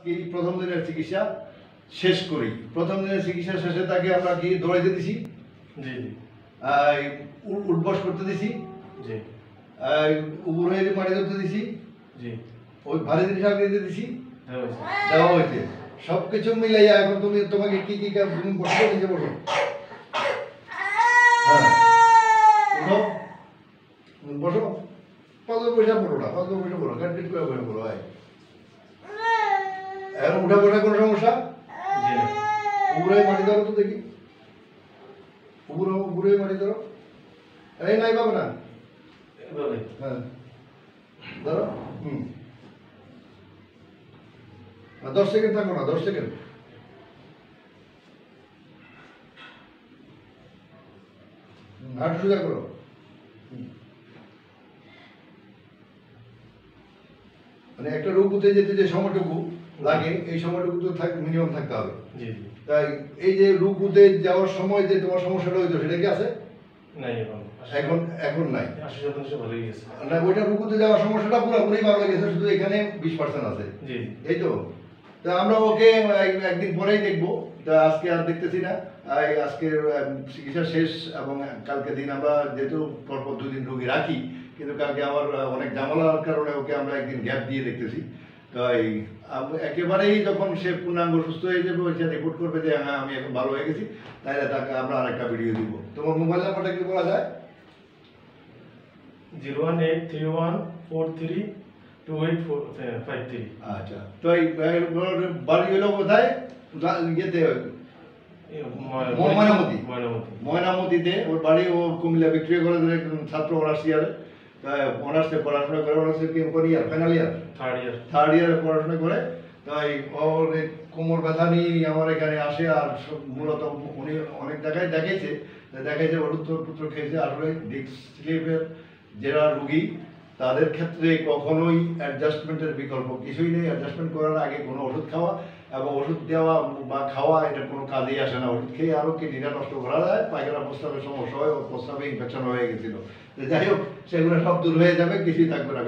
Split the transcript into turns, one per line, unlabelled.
কি প্রথম দিনের চিকিৎসা শেষ করি। প্রথম দিনের চিকিৎসা শেষে তাকে আমরা কি দৌড়াইতে দিছি,
জি জি,
উঠবস করতে দিছি,
জি
উপর হয়ে মাটি ধরতে দিছি,
জি,
ওই ভারী জিনিস আগে দিতে দিছি,
দেওয়া হয়েছে।
দেওয়া হয়েছে। সবকিছু মিলাইয়া এখন তোমাকে কি কি কাজ, তুমি বসো, নিচে বসো, হ্যাঁ উঠো, বসো, পাঁচজন পয়সা পড়ো না, পাঁচজন পয়সা পড়ো, কাটপিট করে বসে পড়ো। ভাই এখন উঠা বসা কোনো সমস্যা?
জি না,
উপরে মাটি ধরো তো দেখি, উপরে মাটি ধরো, এই নাই পাবে না,
এভাবে
হ্যাঁ ধরো, 10 সেকেন্ড থাকো না, 10 সেকেন্ড। হাঁটু সোজা করো। মানে একটা রুকুতে যেতে যে সময়টুকু লাগে এই সময়টুকু তো মিনিমাম থাকতে হবে।
জি জি,
তাই এই যে রুকুতে যাওয়ার সময় যে তোমার সমস্যাটা হইতো সেটা কি আছে?
নাই
এখন এখন নাই
80% ভালো হয়ে গেছে।
না, ওইটা রুকুতে যাওয়ার সমস্যাটা পুরোপুরি ভালো হয়ে গেছে, শুধু এখানে 20% আছে।
জি,
এই তো। তা আমরা ওকে একদিন পরেই দেখবো, তা আজকে আর দেখতেছি না। আজকের চিকিৎসা শেষ এবং কালকে দিন আমরা যেহেতু পরপর 2 দিন রোগী রাখি, কিন্তু কালকে আমার অনেক ঝামেলার কারণে ওকে আমরা একদিন গ্যাপ দিয়ে দেখতেছি। তাই একেবারেই যখন সে পূর্ণাঙ্গ সুস্থ হয়ে যাবে, সে রিপোর্ট করবে যে হ্যাঁ আমি এখন ভালো হয়ে গেছি, তাহলে তাকে আমরা আরেকটা ভিডিও দিব। তোমার মোবাইল নাম্বারটা কি বলা যায়?
01831432853।
আচ্ছা, তো এই বাড়ি হলো কোথায়? ইয়েতে ময়নামতি। ময়নামতিতে ওর বাড়ি। ও কুমিল্লা ভিক্টোরিয়া কলেজের ছাত্র, অনার্স ইয়ারে, অনার্সে পড়াশোনা করে। অনার্সের কি কোন ইয়ার? ফাইনাল ইয়ার, থার্ড ইয়ারে পড়াশোনা করে। তাই ওর কোমর ব্যথা নিয়ে আমার এখানে আসে। আর মূলত উনি অনেক জায়গায় দেখাইছে ওষুধপত্র খেয়েছে। আসলে ডিস্ক স্লিপের যারা রুগী তাদের ক্ষেত্রে কখনোই অ্যাডজাস্টমেন্টের বিকল্প কিছুই নেই। অ্যাডজাস্টমেন্ট করার আগে কোনো ওষুধ খাওয়া এবং ওষুধ দেওয়া বা খাওয়া এটা কোনো কাজেই আসে না। ওষুধ খেয়ে আরও কিডনিটা নষ্ট করা যায়, পায়খানা প্রস্রাবের সমস্যা হয়, ও প্রস্রাবে ইনফেকশন হয়ে গেছিলো। যাই হোক, সেগুলো সব দূর হয়ে যাবে, কিছুই থাকবে না।